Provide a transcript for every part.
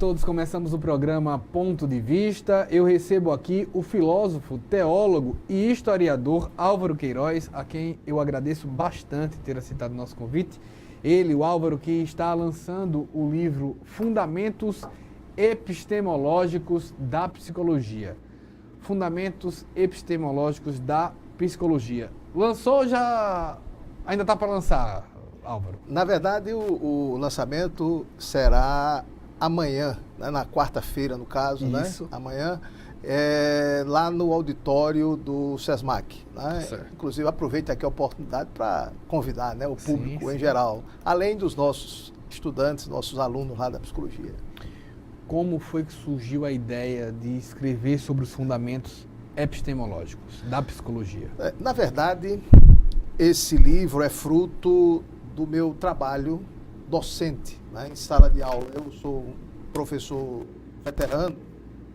todos, começamos o programa Ponto de Vista. Eu recebo aqui o filósofo, teólogo e historiador Álvaro Queiroz, a quem eu agradeço bastante ter aceitado o nosso convite. Ele, o Álvaro, que está lançando o livro Fundamentos Epistemológicos da Psicologia. Fundamentos Epistemológicos da Psicologia. Lançou ou já ainda está para lançar, Álvaro? Na verdade, o lançamento será amanhã, né? Na quarta-feira, no caso, Isso. né? Amanhã, lá no auditório do SESMAC. Né? Inclusive, aproveito aqui a oportunidade para convidar, né, o público em geral, além dos nossos estudantes, nossos alunos lá da psicologia. Como foi que surgiu a ideia de escrever sobre os fundamentos epistemológicos da psicologia? Na verdade, esse livro é fruto do meu trabalho docente, né, em sala de aula. Eu sou um professor veterano,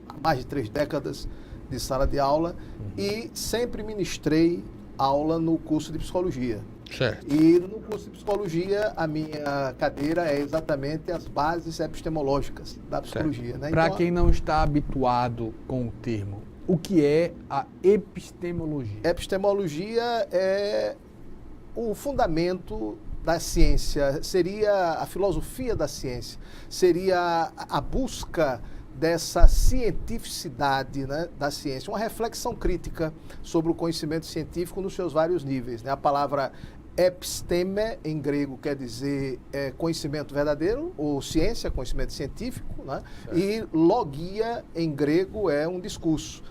há mais de 3 décadas de sala de aula, e sempre ministrei aula no curso de psicologia. Certo. E no curso de psicologia, a minha cadeira é exatamente as bases epistemológicas da psicologia. Né? Para Então, quem não está habituado com o termo, o que é a epistemologia? Epistemologia é o fundamento da ciência, seria a filosofia da ciência, seria a busca dessa cientificidade, né, da ciência, uma reflexão crítica sobre o conhecimento científico nos seus vários níveis. Né? A palavra episteme, em grego, quer dizer conhecimento verdadeiro, ou ciência, conhecimento científico, né? E logia, em grego, é um discurso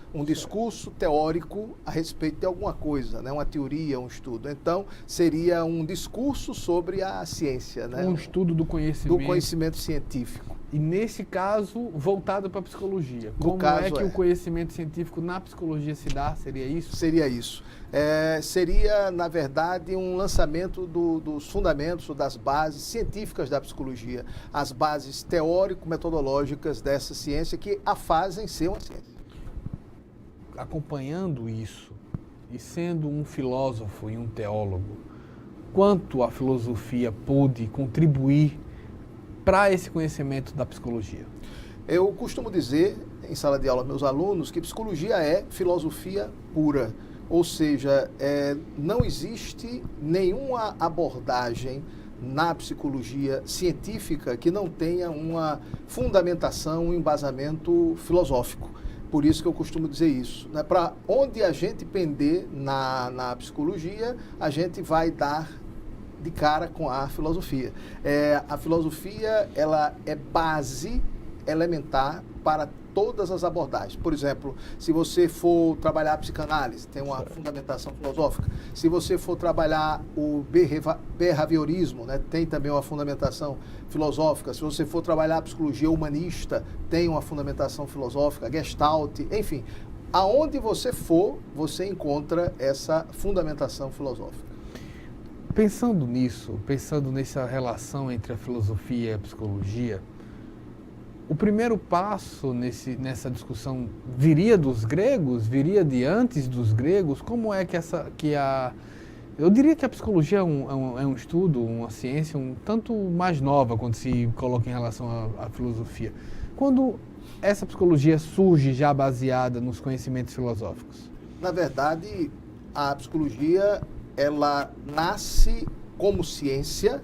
teórico a respeito de alguma coisa, né? Uma teoria, um estudo. Então, seria um discurso sobre a ciência. Né? Um estudo do conhecimento. Do conhecimento científico. E, nesse caso, voltado para a psicologia. Como é que o conhecimento científico na psicologia se dá? Seria isso? Seria isso. Seria, na verdade, um lançamento dos fundamentos, das bases científicas da psicologia, as bases teórico-metodológicas dessa ciência que a fazem ser uma ciência. Acompanhando isso, e sendo um filósofo e um teólogo, quanto a filosofia pôde contribuir para esse conhecimento da psicologia? Eu costumo dizer, em sala de aula, aos meus alunos, que psicologia é filosofia pura. Ou seja, não existe nenhuma abordagem na psicologia científica que não tenha uma fundamentação, um embasamento filosófico. Por isso que eu costumo dizer isso. Né? Para onde a gente pender na psicologia, a gente vai dar de cara com a filosofia. A filosofia, ela é base elementar para todas as abordagens. Por exemplo, se você for trabalhar a psicanálise, tem uma fundamentação filosófica. Se você for trabalhar o behaviorismo, né, tem também uma fundamentação filosófica. Se você for trabalhar a psicologia humanista, tem uma fundamentação filosófica, Gestalt, enfim. Aonde você for, você encontra essa fundamentação filosófica. Pensando nisso, pensando nessa relação entre a filosofia e a psicologia, o primeiro passo nessa discussão viria dos gregos? Viria de antes dos gregos? Como é eu diria que a psicologia é um estudo, uma ciência um tanto mais nova quando se coloca em relação à filosofia. Quando essa psicologia surge já baseada nos conhecimentos filosóficos? Na verdade, a psicologia, ela nasce como ciência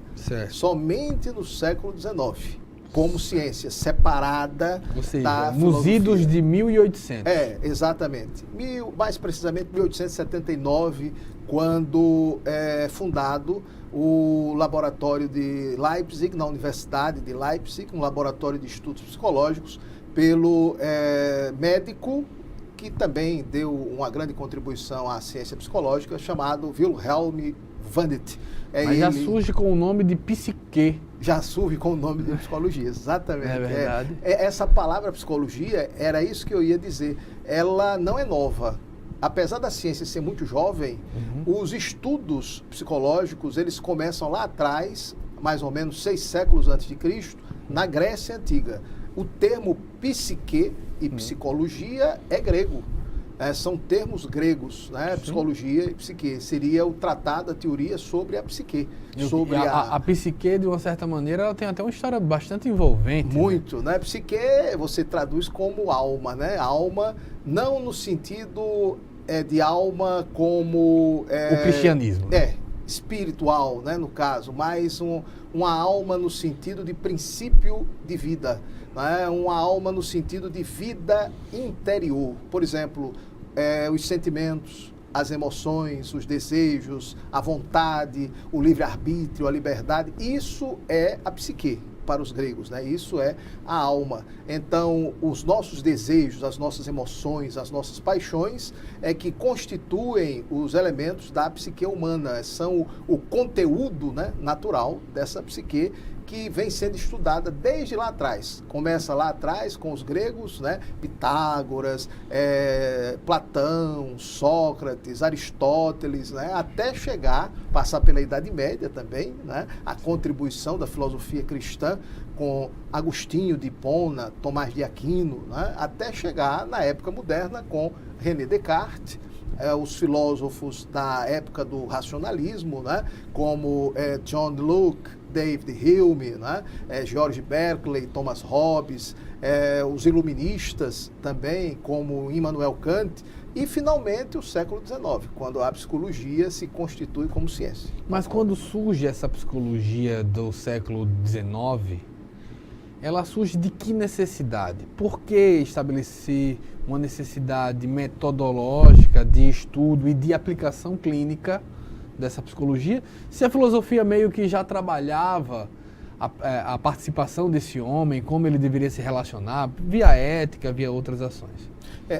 somente no século XIX. Como ciência separada, ou seja, da nos filosofia. idos de 1800. Exatamente. Mais precisamente 1879, quando é fundado o laboratório de Leipzig, na Universidade de Leipzig, um laboratório de estudos psicológicos, pelo médico que também deu uma grande contribuição à ciência psicológica, chamado Wilhelm Wundt. Mas já surge com o nome de psique. Já surge com o nome de psicologia, exatamente. É verdade. Essa palavra psicologia, era isso que eu ia dizer. Ela não é nova. Apesar da ciência ser muito jovem, os estudos psicológicos, eles começam lá atrás, mais ou menos 6 séculos antes de Cristo, na Grécia Antiga. O termo psique e psicologia é grego. São termos gregos, né? Psicologia e psique. Seria o tratado, a teoria sobre a psique. Sobre a psique, de uma certa maneira, ela tem até uma história bastante envolvente. Muito, né? Psique você traduz como alma, né? Alma, não no sentido de alma como... o cristianismo. Espiritual, né, no caso, mas uma alma no sentido de princípio de vida, né? Uma alma no sentido de vida interior. Por exemplo, os sentimentos, as emoções, os desejos, a vontade, o livre-arbítrio, a liberdade, isso é a psique para os gregos, né? Isso é a alma. Então, os nossos desejos, as nossas emoções, as nossas paixões é que constituem os elementos da psique humana, são o conteúdo, né, natural dessa psique que vem sendo estudada desde lá atrás. Começa lá atrás com os gregos, né? Pitágoras, Platão, Sócrates, Aristóteles, né? Até chegar, passar pela Idade Média também, né? A contribuição da filosofia cristã com Agostinho de Hipona, Tomás de Aquino, né? Até chegar na época moderna com René Descartes, os filósofos da época do racionalismo, né? Como John Locke, David Hume, né? George Berkeley, Thomas Hobbes, os iluministas também, como Immanuel Kant, e finalmente o século XIX, quando a psicologia se constitui como ciência. Mas quando surge essa psicologia do século XIX, ela surge de que necessidade? Por que estabelecer uma necessidade metodológica de estudo e de aplicação clínica dessa psicologia, se a filosofia meio que já trabalhava a participação desse homem, como ele deveria se relacionar, via ética, via outras ações?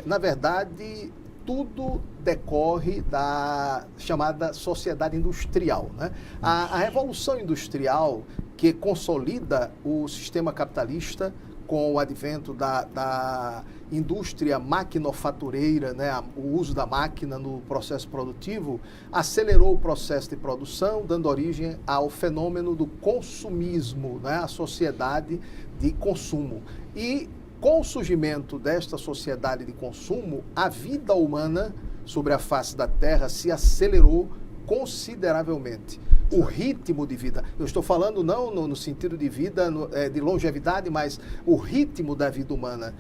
Na verdade, tudo decorre da chamada sociedade industrial, né? A revolução industrial, que consolida o sistema capitalista com o advento da indústria maquinofatureira, né, o uso da máquina no processo produtivo, acelerou o processo de produção, dando origem ao fenômeno do consumismo, né, a sociedade de consumo. E com o surgimento desta sociedade de consumo, a vida humana sobre a face da Terra se acelerou consideravelmente. O ritmo de vida, eu estou falando não no sentido de vida, de longevidade, mas o ritmo da vida humana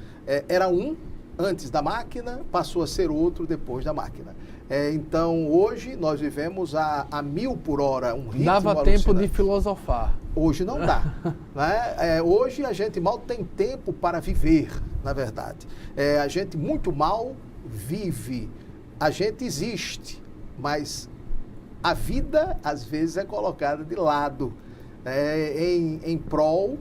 era antes da máquina, passou a ser outro depois da máquina. Então, hoje, nós vivemos a 1000 por hora, um ritmo Dava alucinante. tempo de filosofar. Hoje não dá. Né? Hoje a gente mal tem tempo para viver, na verdade. A gente muito mal vive. A gente existe, mas a vida, às vezes, é colocada de lado, em prol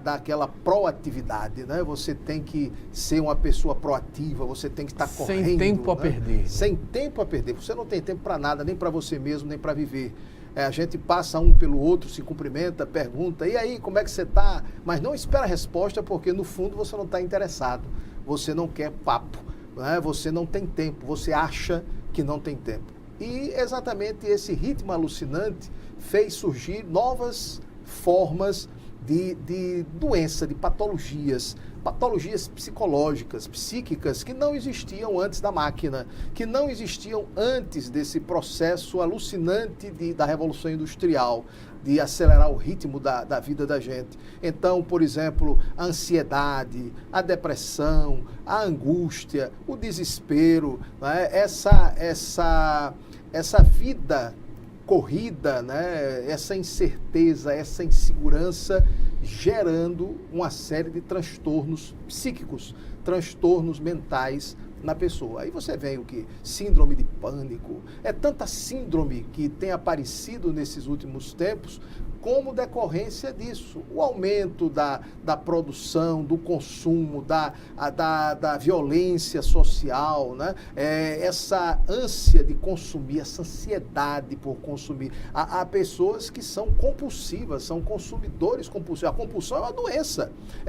daquela proatividade, né? Você tem que ser uma pessoa proativa, você tem que estar correndo. Sem tempo a perder. Sem tempo a perder. Você não tem tempo para nada, nem para você mesmo, nem para viver. A gente passa um pelo outro, se cumprimenta, pergunta, e aí, como é que você está? Mas não espera a resposta, porque no fundo você não está interessado. Você não quer papo, né? Você não tem tempo, você acha que não tem tempo. E exatamente esse ritmo alucinante fez surgir novas formas de doença, de patologias psicológicas, psíquicas, que não existiam antes da máquina, que não existiam antes desse processo alucinante da Revolução Industrial, de acelerar o ritmo da vida da gente. Então, por exemplo, a ansiedade, a depressão, a angústia, o desespero, né? Essa vida corrida, né? Essa incerteza, essa insegurança, gerando uma série de transtornos psíquicos, transtornos mentais na pessoa. Aí você vê o que? Síndrome de pânico. É tanta síndrome que tem aparecido nesses últimos tempos como decorrência disso. O aumento da produção, do consumo, da violência social, né? Essa ânsia de consumir, essa ansiedade por consumir. Há pessoas que são compulsivas, são consumidores compulsivos. A compulsão é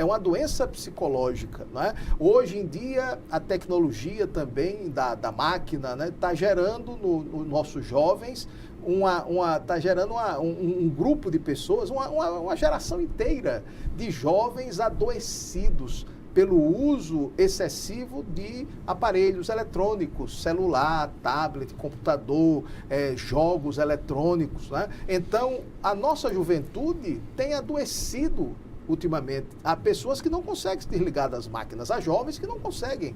uma doença psicológica, né? Hoje em dia, a tecnologia também da máquina, né, está gerando nos nossos jovens está gerando um grupo de pessoas, uma geração inteira de jovens adoecidos pelo uso excessivo de aparelhos eletrônicos, celular, tablet, computador, jogos eletrônicos, né? Então, a nossa juventude tem adoecido ultimamente. Há pessoas que não conseguem se desligar das máquinas, há jovens que não conseguem.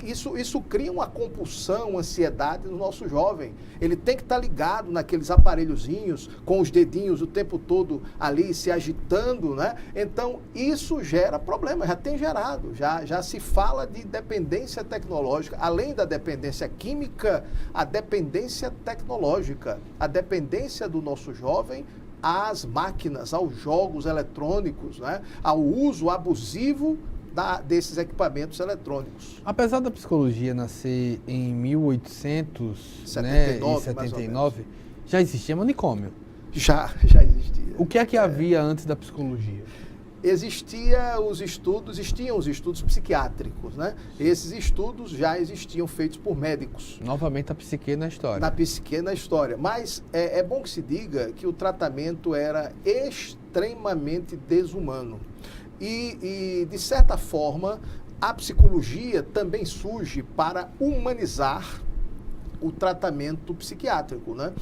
Isso cria uma compulsão, uma ansiedade no nosso jovem. Ele tem que estar ligado naqueles aparelhozinhos, com os dedinhos o tempo todo ali se agitando, né? Então, isso gera problema, já tem gerado. Já se fala de dependência tecnológica, além da dependência química, a dependência tecnológica, a dependência do nosso jovem às máquinas, aos jogos eletrônicos, né? Ao uso abusivo desses equipamentos eletrônicos. Apesar da psicologia nascer em 1879, já existia manicômio. Já existia. O que é que havia antes da psicologia? Existiam os estudos psiquiátricos, né? Esses estudos já existiam feitos por médicos. Novamente a psique na história. Na psique na história. Mas é bom que se diga que o tratamento era extremamente desumano. E, de certa forma, a psicologia também surge para humanizar o tratamento psiquiátrico, né?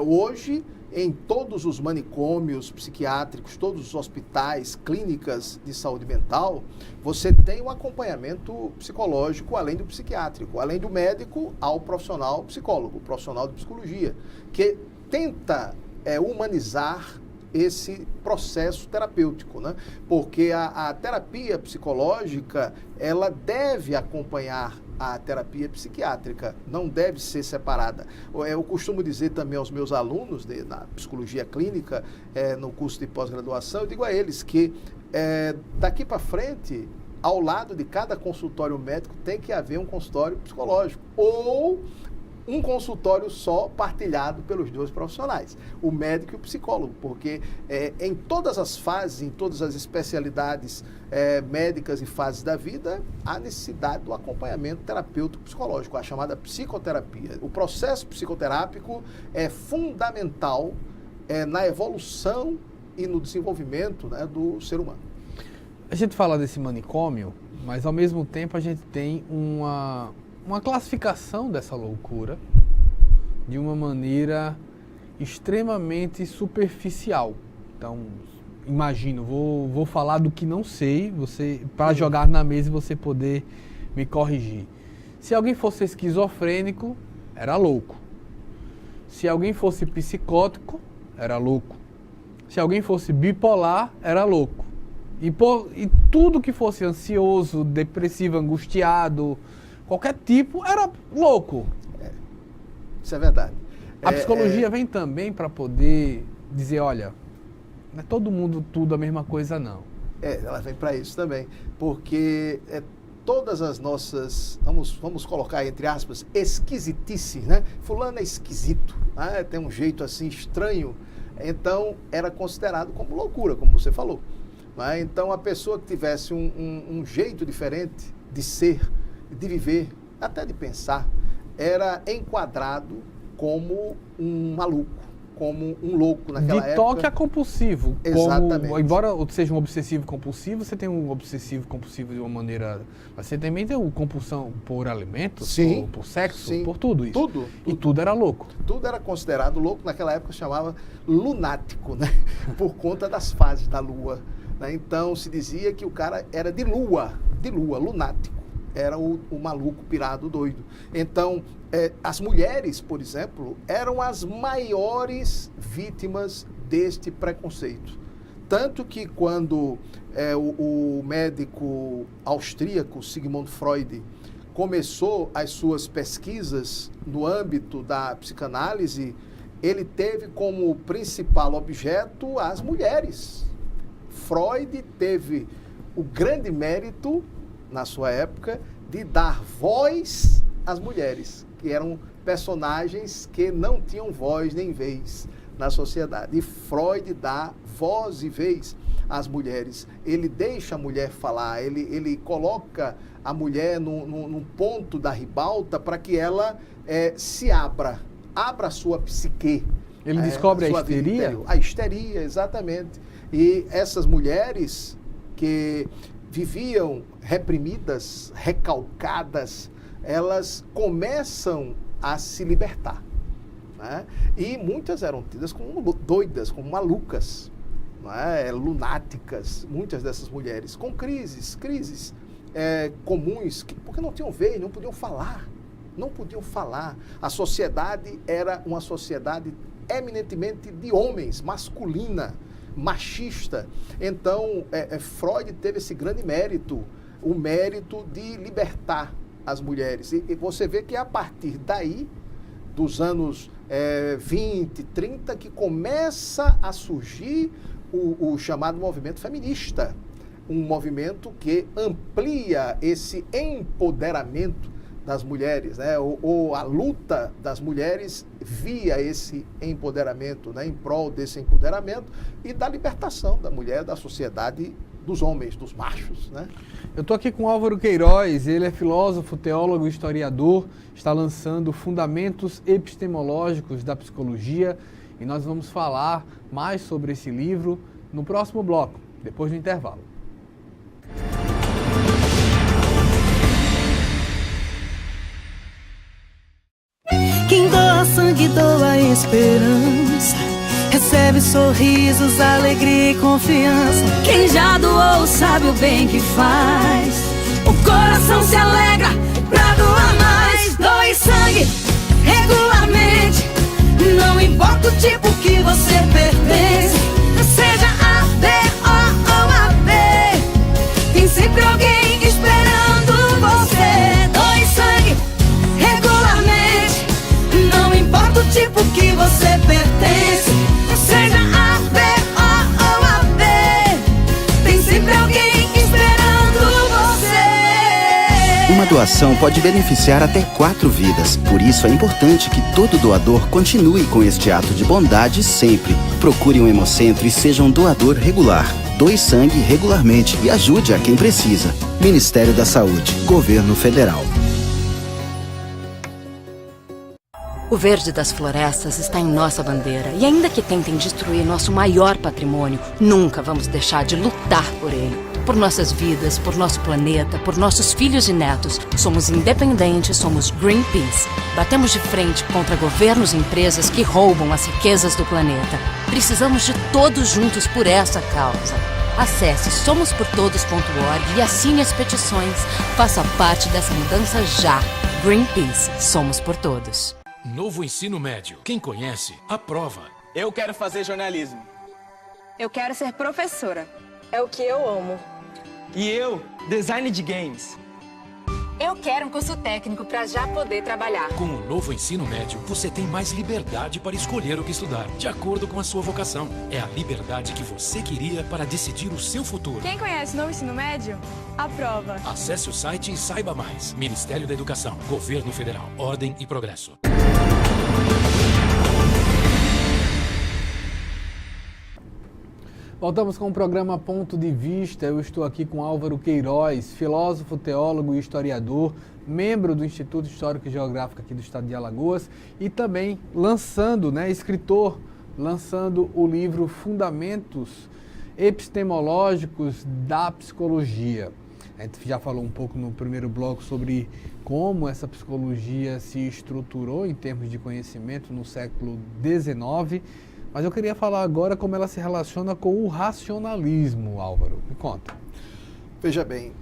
Hoje, em todos os manicômios psiquiátricos, todos os hospitais, clínicas de saúde mental, você tem um acompanhamento psicológico além do psiquiátrico, além do médico, ao profissional psicólogo, profissional de psicologia, que tenta humanizar esse processo terapêutico, né? Porque a terapia psicológica, ela deve acompanhar a terapia psiquiátrica, não deve ser separada. Eu costumo dizer também aos meus alunos na psicologia clínica, no curso de pós-graduação, eu digo a eles que daqui para frente, ao lado de cada consultório médico, tem que haver um consultório psicológico, ou um consultório só partilhado pelos dois profissionais, o médico e o psicólogo, porque em todas as fases, em todas as especialidades médicas e fases da vida, há necessidade do acompanhamento terapêutico psicológico, a chamada psicoterapia. O processo psicoterápico é fundamental na evolução e no desenvolvimento, né, do ser humano. A gente fala desse manicômio, mas ao mesmo tempo a gente tem uma classificação dessa loucura de uma maneira extremamente superficial. Então, imagino, vou falar do que não sei, para jogar na mesa e você poder me corrigir. Se alguém fosse esquizofrênico, era louco. Se alguém fosse psicótico, era louco. Se alguém fosse bipolar, era louco. E tudo que fosse ansioso, depressivo, angustiado, qualquer tipo, era louco. Isso é verdade. A psicologia vem também para poder dizer, olha, não é todo mundo tudo a mesma coisa, não. Ela vem para isso também, porque todas as nossas, vamos colocar entre aspas, esquisitices, né? Fulano é esquisito, né? Tem um jeito assim estranho, então era considerado como loucura, como você falou. Né? Então a pessoa que tivesse um jeito diferente de ser, de viver, até de pensar, era enquadrado como um maluco, como um louco naquela época. De toque a compulsivo. Exatamente. Embora seja um obsessivo compulsivo, você tem um obsessivo compulsivo de uma maneira... Mas você também tem uma compulsão por alimentos, por sexo, sim, por tudo isso. Tudo. E tudo era louco. Tudo era considerado louco, naquela época chamava lunático, né? Por conta das fases da lua. Né? Então se dizia que o cara era de lua, lunático. Era o maluco pirado doido. Então, as mulheres, por exemplo, eram as maiores vítimas deste preconceito. Tanto que quando o médico austríaco Sigmund Freud começou as suas pesquisas no âmbito da psicanálise, ele teve como principal objeto as mulheres. Freud teve o grande mérito, na sua época, de dar voz às mulheres, que eram personagens que não tinham voz nem vez na sociedade. E Freud dá voz e vez às mulheres. Ele deixa a mulher falar, ele coloca a mulher num ponto da ribalta para que ela se abra a sua psique. Ele descobre a histeria? A histeria, exatamente. E essas mulheres que viviam reprimidas, recalcadas, elas começam a se libertar, né? E muitas eram tidas como doidas, como malucas, né? Lunáticas, muitas dessas mulheres, com crises comuns, porque não tinham vez, não podiam falar. A sociedade era uma sociedade eminentemente de homens, masculina, machista. Então, Freud teve esse grande mérito, o mérito de libertar as mulheres. E você vê que é a partir daí, dos anos 20, 30, que começa a surgir o chamado movimento feminista. Um movimento que amplia esse empoderamento das mulheres, né? Ou a luta das mulheres via esse empoderamento, né? Em prol desse empoderamento e da libertação da mulher, da sociedade, dos homens, dos machos, né? Eu estou aqui com o Álvaro Queiroz, ele é filósofo, teólogo e historiador, está lançando Fundamentos Epistemológicos da Psicologia e nós vamos falar mais sobre esse livro no próximo bloco, depois do intervalo. Quem doa sangue, doa esperança. Recebe sorrisos, alegria e confiança. Quem já doou sabe o bem que faz. O coração se alegra pra doar mais. Doe sangue regularmente. Não importa o tipo que você pertence. Seja A, B, O ou AB. Tem sempre alguém esperando você. Doe sangue regularmente. Não importa o tipo que você pertence. Seja A, B, O ou AB. Tem sempre alguém esperando você. Uma doação pode beneficiar até 4 vidas. Por isso é importante que todo doador continue com este ato de bondade sempre. Procure um hemocentro e seja um doador regular. Doe sangue regularmente e ajude a quem precisa. Ministério da Saúde, Governo Federal. O verde das florestas está em nossa bandeira. E ainda que tentem destruir nosso maior patrimônio, nunca vamos deixar de lutar por ele. Por nossas vidas, por nosso planeta, por nossos filhos e netos. Somos independentes, somos Greenpeace. Batemos de frente contra governos e empresas que roubam as riquezas do planeta. Precisamos de todos juntos por essa causa. Acesse somosportodos.org e assine as petições. Faça parte dessa mudança já. Greenpeace, somos por todos. Novo ensino médio. Quem conhece, aprova. Eu quero fazer jornalismo. Eu quero ser professora. É o que eu amo. E eu, design de games. Eu quero um curso técnico para já poder trabalhar. Com o novo ensino médio, você tem mais liberdade para escolher o que estudar, de acordo com a sua vocação. É a liberdade que você queria para decidir o seu futuro. Quem conhece o novo ensino médio? Aprova. Acesse o site e saiba mais. Ministério da Educação, Governo Federal, Ordem e Progresso. Voltamos com o programa Ponto de Vista. Eu estou aqui com Álvaro Queiroz, filósofo, teólogo e historiador, membro do Instituto Histórico e Geográfico aqui do estado de Alagoas e também escritor, lançando o livro Fundamentos Epistemológicos da Psicologia. A gente já falou um pouco no primeiro bloco sobre como essa psicologia se estruturou em termos de conhecimento no século XIX, mas eu queria falar agora como ela se relaciona com o racionalismo, Álvaro. Me conta. Veja bem,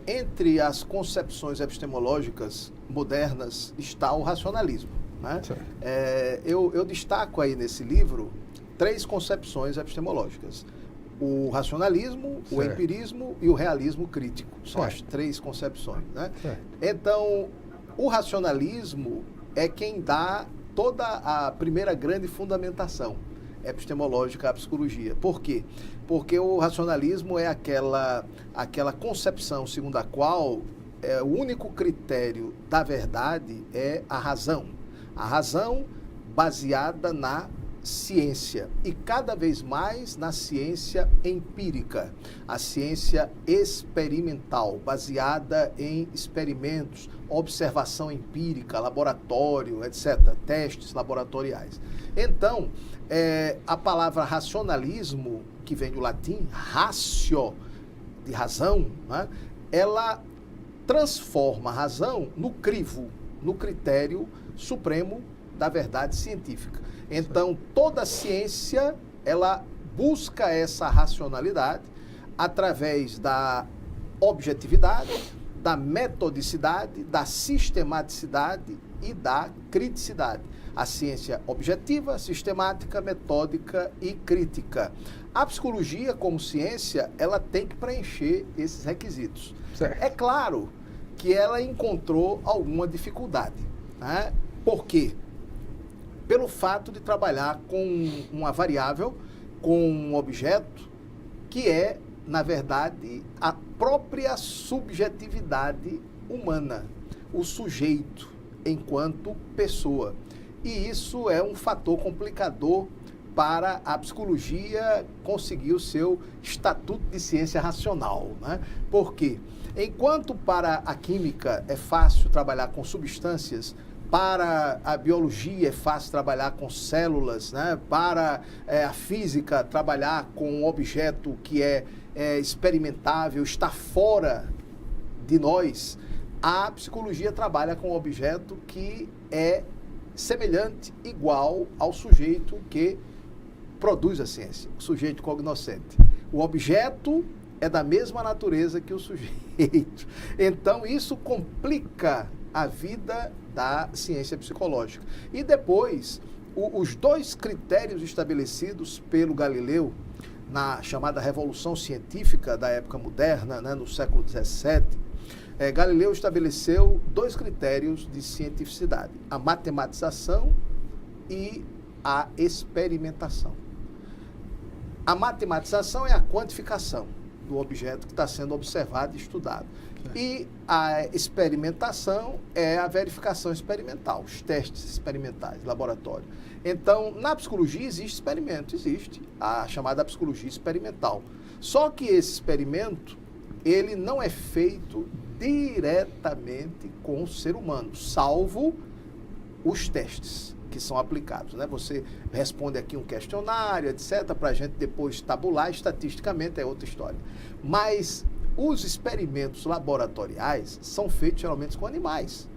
entre as concepções epistemológicas modernas está o racionalismo, né? Eu destaco aí nesse livro 3 concepções epistemológicas. O racionalismo, o empirismo e o realismo crítico. São as 3 concepções, né? Então, o racionalismo é quem dá toda a primeira grande fundamentação epistemológica à psicologia. Por quê? Porque o racionalismo é aquela concepção segundo a qual o único critério da verdade é a razão. A razão baseada na ciência e cada vez mais na ciência empírica, a ciência experimental, baseada em experimentos, observação empírica, laboratório, etc., testes laboratoriais. Então, a palavra racionalismo, que vem do latim, ratio, de razão, né, ela transforma a razão no crivo, no critério supremo da verdade científica. Então, toda ciência, ela busca essa racionalidade através da objetividade, da metodicidade, da sistematicidade e da criticidade. A ciência objetiva, sistemática, metódica e crítica. A psicologia, como ciência, ela tem que preencher esses requisitos. Certo. É claro que ela encontrou alguma dificuldade, né? Por quê? Pelo fato de trabalhar com uma variável, com um objeto, que é, na verdade, a própria subjetividade humana, o sujeito enquanto pessoa. E isso é um fator complicador para a psicologia conseguir o seu estatuto de ciência racional, né? Por quê? Enquanto para a química é fácil trabalhar com substâncias, para a biologia é fácil trabalhar com células, né? Para a física trabalhar com um objeto que é experimentável, está fora de nós, a psicologia trabalha com um objeto que é semelhante, igual ao sujeito que produz a ciência, o sujeito cognoscente. O objeto é da mesma natureza que o sujeito. Então, isso complica a vida da ciência psicológica. E depois, os dois critérios estabelecidos pelo Galileu na chamada Revolução Científica da época moderna, né, no século XVII, Galileu estabeleceu dois critérios de cientificidade: a matematização e a experimentação. A matematização é a quantificação do objeto que está sendo observado e estudado. E a experimentação é a verificação experimental, os testes experimentais, laboratório. Então, na psicologia existe experimento, existe a chamada psicologia experimental. Só que esse experimento, ele não é feito diretamente com o ser humano, salvo os testes que são aplicados, né? Você responde aqui um questionário, etc., para a gente depois tabular, estatisticamente é outra história. Mas os experimentos laboratoriais são feitos geralmente com animais.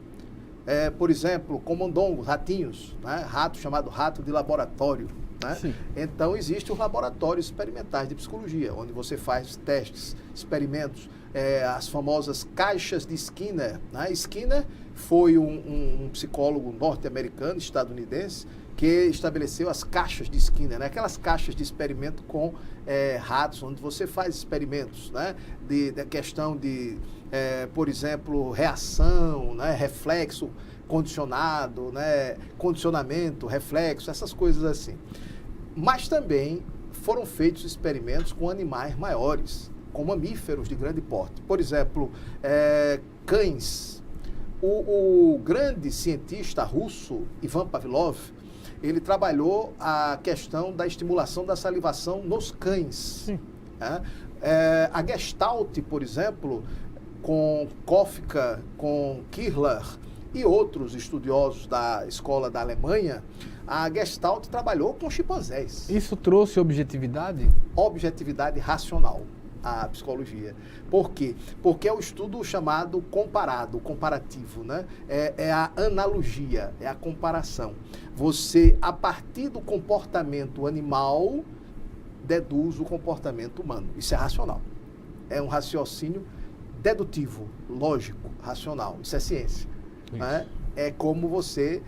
Por exemplo, camundongos, ratinhos, né? Rato chamado rato de laboratório. Né? Então, existem os laboratórios experimentais de psicologia, onde você faz testes, experimentos, as famosas caixas de Skinner. Né? Skinner foi um psicólogo norte-americano, estadunidense, que estabeleceu as caixas de Skinner, né? Aquelas caixas de experimento com ratos, onde você faz experimentos, né? Da questão de, por exemplo, reação, né? Reflexo condicionado, né? Condicionamento, reflexo, essas coisas assim. Mas também foram feitos experimentos com animais maiores, com mamíferos de grande porte. Por exemplo, cães. O grande cientista russo, Ivan Pavlov, ele trabalhou a questão da estimulação da salivação nos cães. Né? A Gestalt, por exemplo, com Kafka, com Kirchler e outros estudiosos da escola da Alemanha, a Gestalt trabalhou com chimpanzés. Isso trouxe objetividade? Objetividade racional à psicologia. Por quê? Porque é o estudo chamado comparado, comparativo, né? É a analogia, é a comparação. Você, a partir do comportamento animal, deduz o comportamento humano. Isso é racional. É um raciocínio dedutivo, lógico, racional. Isso é ciência. Né? É como você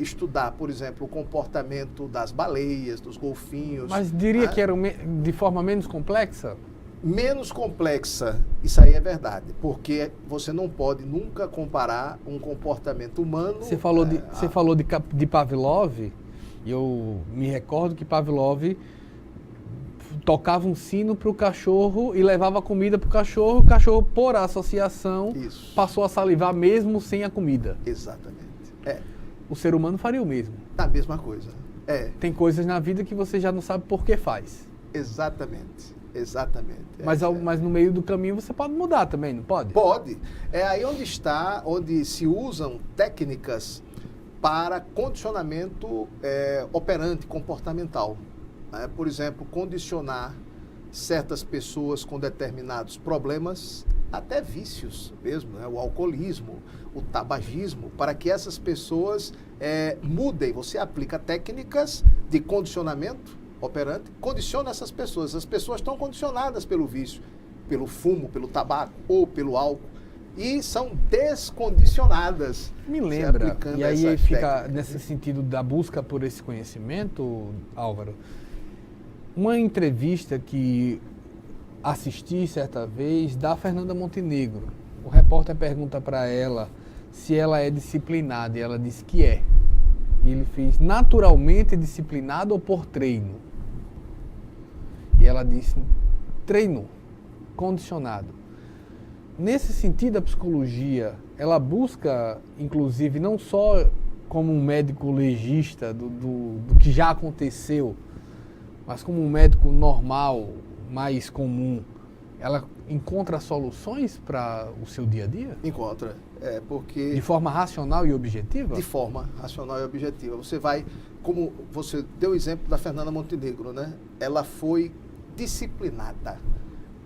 estudar, por exemplo, o comportamento das baleias, dos golfinhos. Mas diria que era de forma menos complexa? Menos complexa, isso aí é verdade, porque você não pode nunca comparar um comportamento humano... Você falou de Pavlov, e eu me recordo que Pavlov tocava um sino para o cachorro e levava comida para o cachorro, por associação, passou a salivar mesmo sem a comida. Exatamente. O ser humano faria o mesmo. A mesma coisa. Tem coisas na vida que você já não sabe por que faz. Exatamente. Exatamente. Mas no meio do caminho você pode mudar também, não pode? Pode. É aí onde se usam técnicas para condicionamento operante, comportamental. Né? Por exemplo, condicionar certas pessoas com determinados problemas, até vícios mesmo, né? O alcoolismo, o tabagismo, para que essas pessoas mudem. Você aplica técnicas de condicionamento operante, condiciona essas pessoas. As pessoas estão condicionadas pelo vício, pelo fumo, pelo tabaco ou pelo álcool, e são descondicionadas. Me lembra, e aí fica técnicas. nesse sentido da busca por esse conhecimento, Álvaro, uma entrevista que assisti certa vez da Fernanda Montenegro. O repórter pergunta para ela se ela é disciplinada, e ela disse que é. E ele fez naturalmente disciplinado ou por treino? E ela disse treino, condicionado. Nesse sentido, a psicologia, ela busca, inclusive, não só como um médico legista do que já aconteceu, mas como um médico normal, mais comum, ela encontra soluções para o seu dia a dia? Encontra, porque... De forma racional e objetiva? De forma racional e objetiva. Você vai, como você deu o exemplo da Fernanda Montenegro, né? Ela foi disciplinada.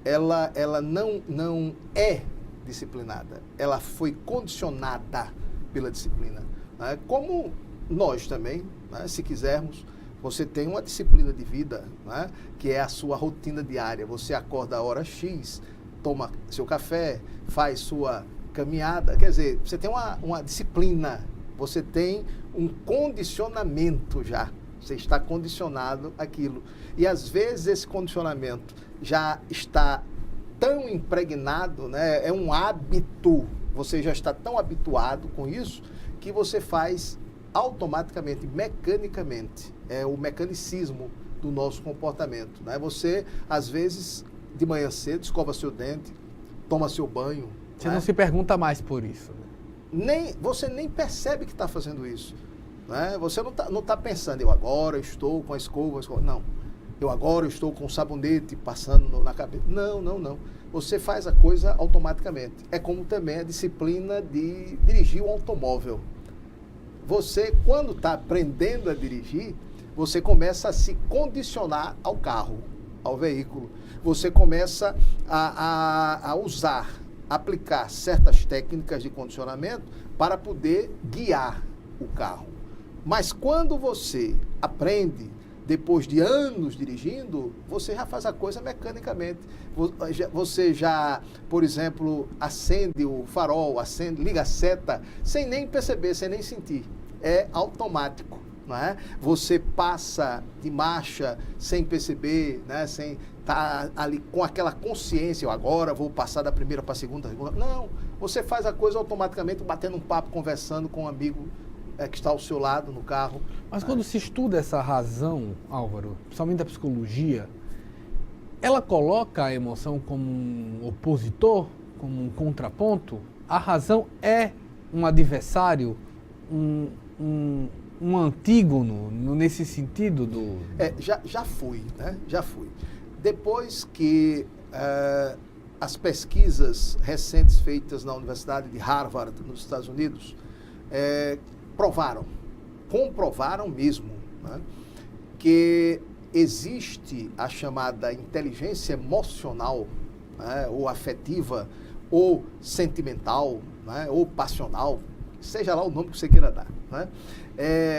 Ela não é disciplinada. Ela foi condicionada pela disciplina. Né? Como nós também, né? Se quisermos, você tem uma disciplina de vida, né? Que é a sua rotina diária. Você acorda a hora X, toma seu café, faz sua caminhada. Quer dizer, você tem uma disciplina, você tem um condicionamento já. Você está condicionado àquilo. E às vezes esse condicionamento já está tão impregnado, né? É um hábito, você já está tão habituado com isso, que você faz automaticamente, mecanicamente. É o mecanicismo do nosso comportamento, né? Você, às vezes, de manhã cedo, escova seu dente, toma seu banho. Você né? não se pergunta mais por isso. Você nem percebe que está fazendo isso. Né? Você não tá pensando, eu agora estou com a escova. Não. Eu agora estou com o sabonete passando na cabeça. Não. Você faz a coisa automaticamente. É como também a disciplina de dirigir um automóvel. Você, quando está aprendendo a dirigir, você começa a se condicionar ao carro, ao veículo. Você começa a usar, aplicar certas técnicas de condicionamento para poder guiar o carro. Mas quando você aprende, depois de anos dirigindo, você já faz a coisa mecanicamente. Você já, por exemplo, acende o farol, liga a seta, sem nem perceber, sem nem sentir. É automático, não é? Você passa de marcha sem perceber, né? Sem estar ali com aquela consciência, eu agora vou passar da primeira para a segunda. Não, você faz a coisa automaticamente, batendo um papo, conversando com um amigo que está ao seu lado no carro. Mas quando se estuda essa razão, Álvaro, principalmente a psicologia, ela coloca a emoção como um opositor, como um contraponto? A razão é um adversário, um antígono nesse sentido do... Já foi, né? Já foi. Depois que as pesquisas recentes feitas na Universidade de Harvard, nos Estados Unidos, comprovaram mesmo, né, que existe a chamada inteligência emocional, né, ou afetiva, ou sentimental, né, ou passional, seja lá o nome que você queira dar. Né?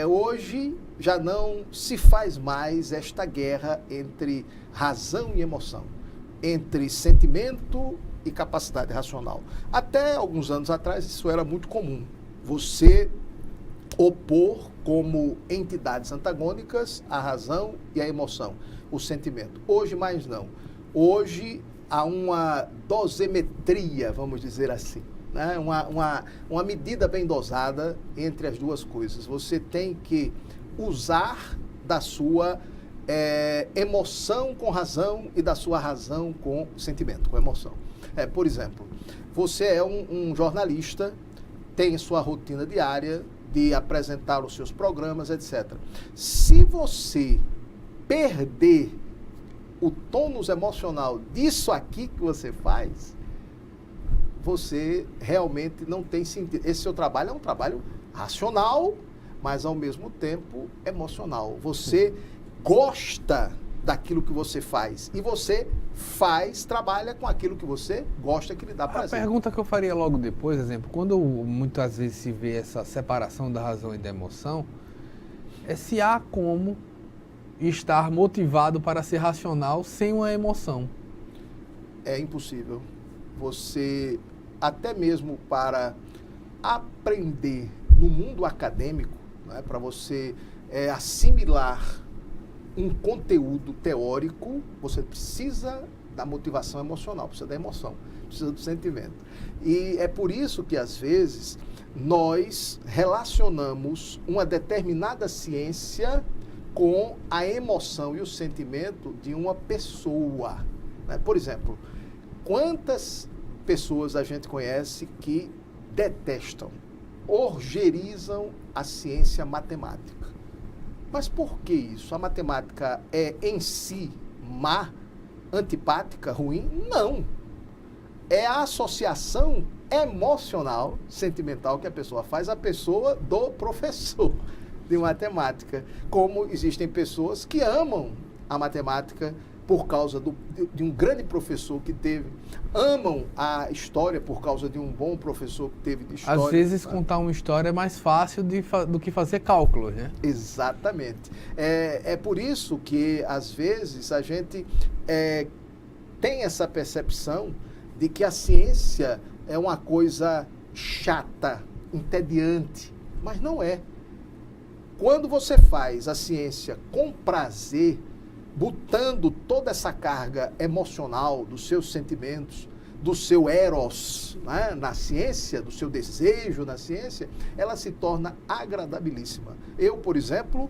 Hoje já não se faz mais esta guerra entre razão e emoção, entre sentimento e capacidade racional. Até alguns anos atrás isso era muito comum. Você opor como entidades antagônicas a razão e a emoção, o sentimento. Hoje mais não. Hoje há uma dosimetria, vamos dizer assim, né? Uma medida bem dosada entre as duas coisas. Você tem que usar da sua emoção com razão e da sua razão com sentimento, com emoção. Por exemplo, você é um jornalista, tem sua rotina diária de apresentar os seus programas, etc. Se você perder o tônus emocional disso aqui que você faz, você realmente não tem sentido. Esse seu trabalho é um trabalho racional, mas ao mesmo tempo emocional. Você gosta daquilo que você faz. E você trabalha com aquilo que você gosta, que lhe dá prazer. A pergunta que eu faria logo depois, exemplo, quando muitas vezes se vê essa separação da razão e da emoção, é se há como estar motivado para ser racional sem uma emoção. É impossível. Você, até mesmo para aprender no mundo acadêmico, né, para você assimilar um conteúdo teórico, você precisa da motivação emocional, precisa da emoção, precisa do sentimento. E é por isso que, às vezes, nós relacionamos uma determinada ciência com a emoção e o sentimento de uma pessoa. Né? Por exemplo, quantas pessoas a gente conhece que detestam, orgerizam a ciência matemática? Mas por que isso? A matemática é em si má, antipática, ruim? Não. É a associação emocional, sentimental que a pessoa faz à pessoa do professor de matemática. Como existem pessoas que amam a matemática por causa de um grande professor que teve, amam a história por causa de um bom professor que teve de história. Às vezes contar uma história é mais fácil do que fazer cálculos, né? Exatamente. É por isso que, às vezes, a gente tem essa percepção de que a ciência é uma coisa chata, entediante, mas não é. Quando você faz a ciência com prazer, botando toda essa carga emocional dos seus sentimentos, do seu eros, né, na ciência, do seu desejo na ciência, ela se torna agradabilíssima. Eu, por exemplo,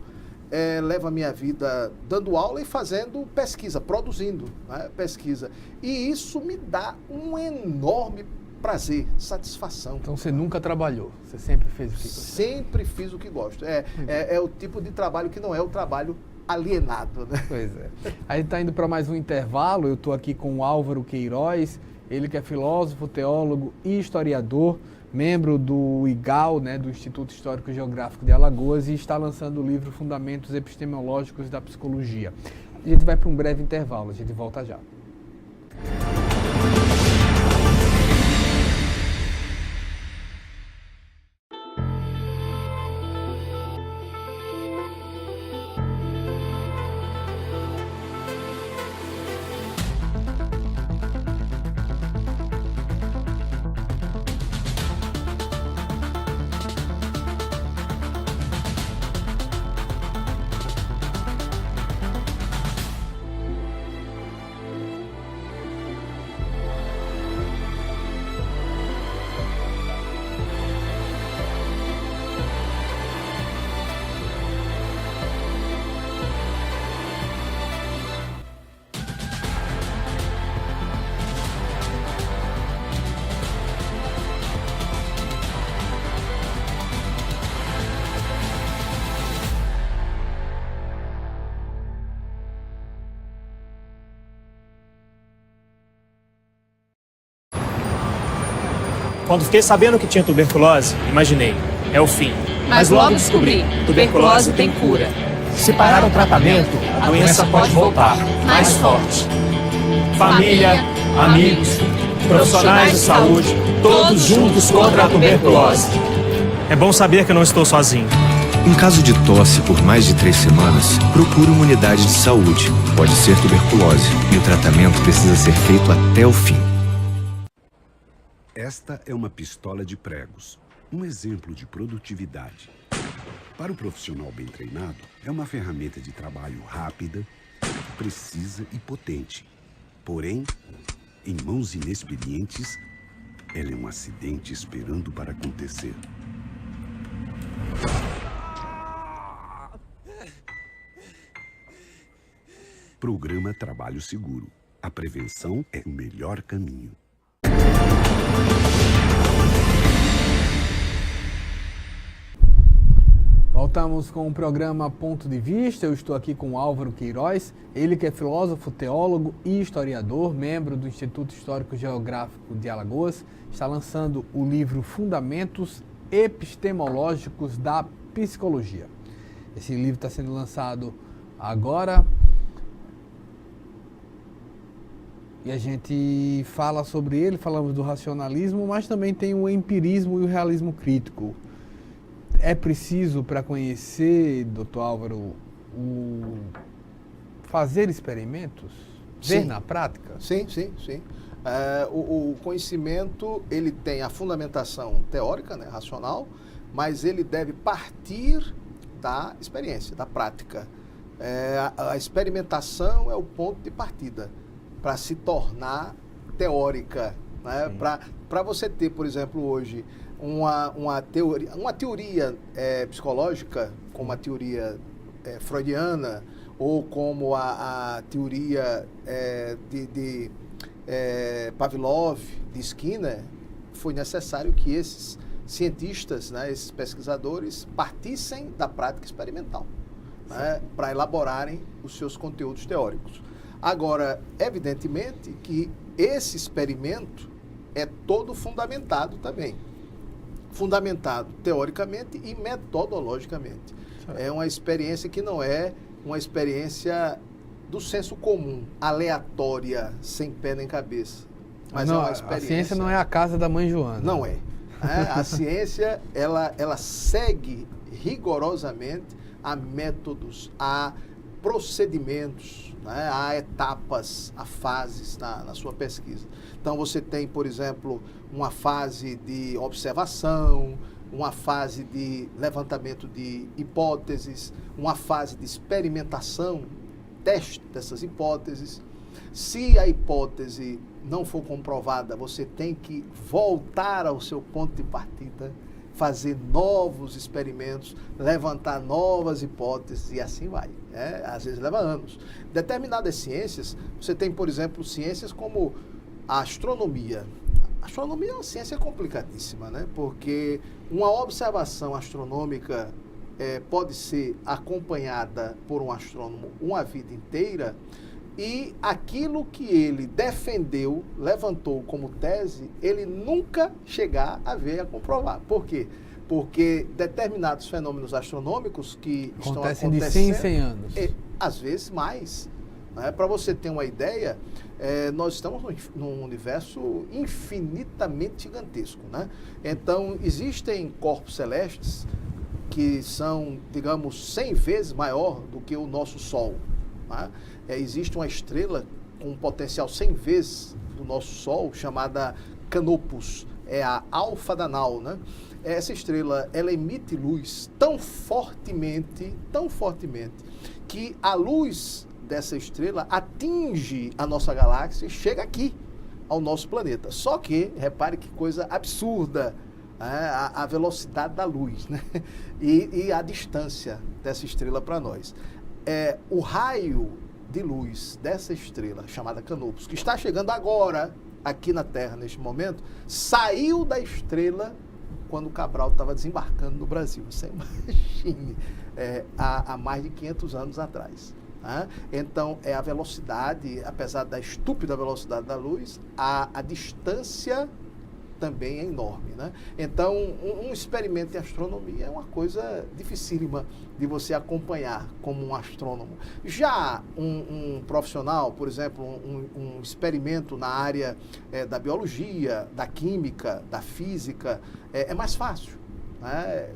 levo a minha vida dando aula e fazendo pesquisa, produzindo, né, pesquisa. E isso me dá um enorme prazer, satisfação. Então você nunca trabalhou, você sempre fez o que gosta? Sempre fiz o que gosto. É o tipo de trabalho que não é o trabalho alienado, né? Pois é. A gente está indo para mais um intervalo. Eu estou aqui com o Álvaro Queiroz, ele que é filósofo, teólogo e historiador, membro do IGAL, né, do Instituto Histórico e Geográfico de Alagoas, e está lançando o livro Fundamentos Epistemológicos da Psicologia. A gente vai para um breve intervalo, a gente volta já. Quando fiquei sabendo que tinha tuberculose, imaginei, é o fim. Mas logo descobri, tuberculose tem cura. Se parar o tratamento, a doença pode voltar, mais forte. Família, amigos, profissionais de saúde, todos juntos contra a tuberculose. É bom saber que eu não estou sozinho. Em caso de tosse por mais de 3 semanas, procure uma unidade de saúde. Pode ser tuberculose e o tratamento precisa ser feito até o fim. Esta é uma pistola de pregos, um exemplo de produtividade. Para o profissional bem treinado, é uma ferramenta de trabalho rápida, precisa e potente. Porém, em mãos inexperientes, ela é um acidente esperando para acontecer. Programa Trabalho Seguro. A prevenção é o melhor caminho. Voltamos com o programa Ponto de Vista. Eu estou aqui com o Álvaro Queiroz, ele que é filósofo, teólogo e historiador, membro do Instituto Histórico e Geográfico de Alagoas. Está lançando o livro Fundamentos Epistemológicos da Psicologia. Esse livro está sendo lançado agora. E a gente fala sobre ele, falamos do racionalismo, mas também tem o empirismo e o realismo crítico. É preciso, para conhecer, doutor Álvaro, fazer experimentos? Ver na prática? Sim. O conhecimento, ele tem a fundamentação teórica, né, racional, mas ele deve partir da experiência, da prática. A experimentação é o ponto de partida para se tornar teórica, né? Para você ter, por exemplo, hoje uma teoria psicológica, como a teoria freudiana, ou como a teoria de Pavlov, de Skinner, foi necessário que esses cientistas, né, esses pesquisadores, partissem da prática experimental, né, para elaborarem os seus conteúdos teóricos. Agora, evidentemente que esse experimento é todo fundamentado também. Fundamentado teoricamente e metodologicamente. É uma experiência que não é uma experiência do senso comum, aleatória, sem pé nem cabeça. Mas não, é uma experiência... A ciência não é a casa da mãe Joana. Não é. A ciência, ela segue rigorosamente a métodos, a procedimentos, né, a etapas, a fases na sua pesquisa. Então, você tem, por exemplo, uma fase de observação, uma fase de levantamento de hipóteses, uma fase de experimentação, teste dessas hipóteses. Se a hipótese não for comprovada, você tem que voltar ao seu ponto de partida, fazer novos experimentos, levantar novas hipóteses e assim vai. Às vezes leva anos. Determinadas ciências, você tem, por exemplo, ciências como a astronomia. A astronomia é uma ciência complicadíssima, né? Porque uma observação astronômica pode ser acompanhada por um astrônomo uma vida inteira e aquilo que ele defendeu, levantou como tese, ele nunca chegar a ver, a comprovar. Por quê? Porque determinados fenômenos astronômicos que estão acontecendo... de 100 em 100 anos. Às vezes mais. Né? Para você ter uma ideia, nós estamos num universo infinitamente gigantesco. Né? Então, existem corpos celestes que são, digamos, 100 vezes maior do que o nosso Sol. Né? Existe uma estrela com um potencial 100 vezes do nosso Sol, chamada Canopus, é a Alfa Danal, né? Essa estrela, ela emite luz tão fortemente, que a luz dessa estrela atinge a nossa galáxia e chega aqui, ao nosso planeta. Só que, repare que coisa absurda, a velocidade da luz, né? E a distância dessa estrela para nós. O raio de luz dessa estrela, chamada Canopus, que está chegando agora aqui na Terra, neste momento, saiu da estrela quando o Cabral estava desembarcando no Brasil. Você imagine, há mais de 500 anos atrás. Né? Então, a velocidade, apesar da estúpida velocidade da luz, a distância também é enorme. Né? Então, um experimento em astronomia é uma coisa dificílima de você acompanhar como um astrônomo. Já um profissional, por exemplo, um experimento na área da biologia, da química, da física, é mais fácil.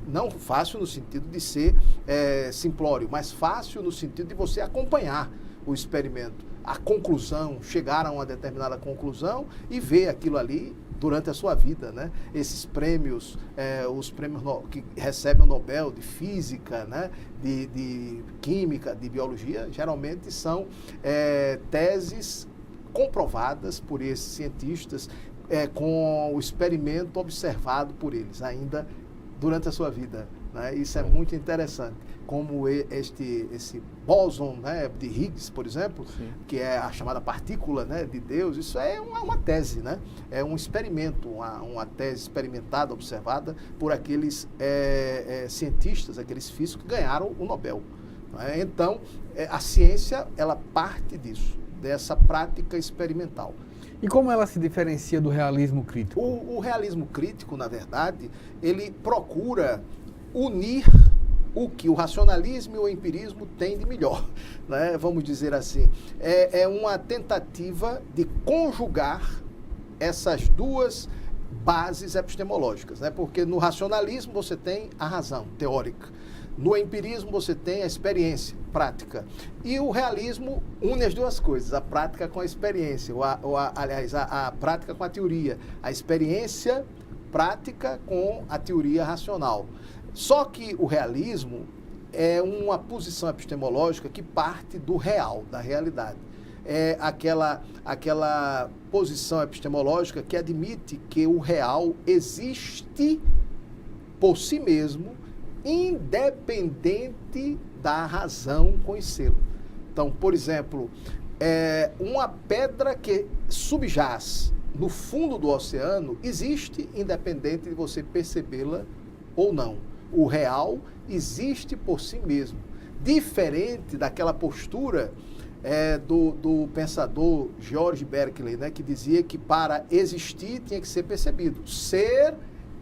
Não fácil no sentido de ser simplório, mas fácil no sentido de você acompanhar o experimento, a conclusão, chegar a uma determinada conclusão e ver aquilo ali durante a sua vida, né? Esses prêmios, os prêmios que recebem o Nobel de Física, né? de Química, de Biologia, geralmente são teses comprovadas por esses cientistas com o experimento observado por eles ainda durante a sua vida. Né? Isso é muito interessante. Como esse bóson, né, de Higgs, por exemplo, sim, que é a chamada partícula, né, de Deus, isso é uma tese, né? É um experimento, uma tese experimentada, observada por aqueles cientistas, aqueles físicos que ganharam o Nobel. Né? Então, a ciência, ela parte disso, dessa prática experimental. E como ela se diferencia do realismo crítico? O realismo crítico, na verdade, ele procura unir o que o racionalismo e o empirismo têm de melhor, né? Vamos dizer assim. É uma tentativa de conjugar essas duas bases epistemológicas, né? Porque no racionalismo você tem a razão teórica, no empirismo você tem a experiência prática, e o realismo une as duas coisas, a prática com a experiência, aliás, a prática com a teoria, a experiência prática com a teoria racional. Só que o realismo é uma posição epistemológica que parte do real, da realidade. É aquela posição epistemológica que admite que o real existe por si mesmo, independente da razão conhecê-lo. Então, por exemplo, uma pedra que subjaz no fundo do oceano existe independente de você percebê-la ou não. O real existe por si mesmo, diferente daquela postura do pensador George Berkeley, né, que dizia que para existir tinha que ser percebido. Ser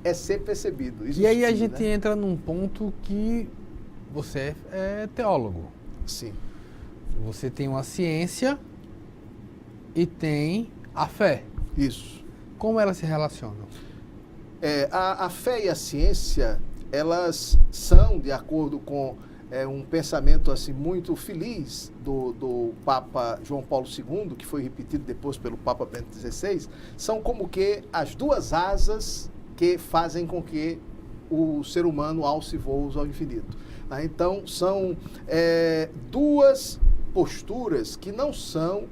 é ser percebido. Existir, e aí a gente entra num ponto que você é teólogo. Sim. Você tem uma ciência e tem a fé. Isso. Como elas se relacionam? A fé e a ciência, elas são, de acordo com um pensamento assim muito feliz do Papa João Paulo II, que foi repetido depois pelo Papa Bento XVI, são como que as duas asas que fazem com que o ser humano alce voos ao infinito. Então, são duas posturas que não são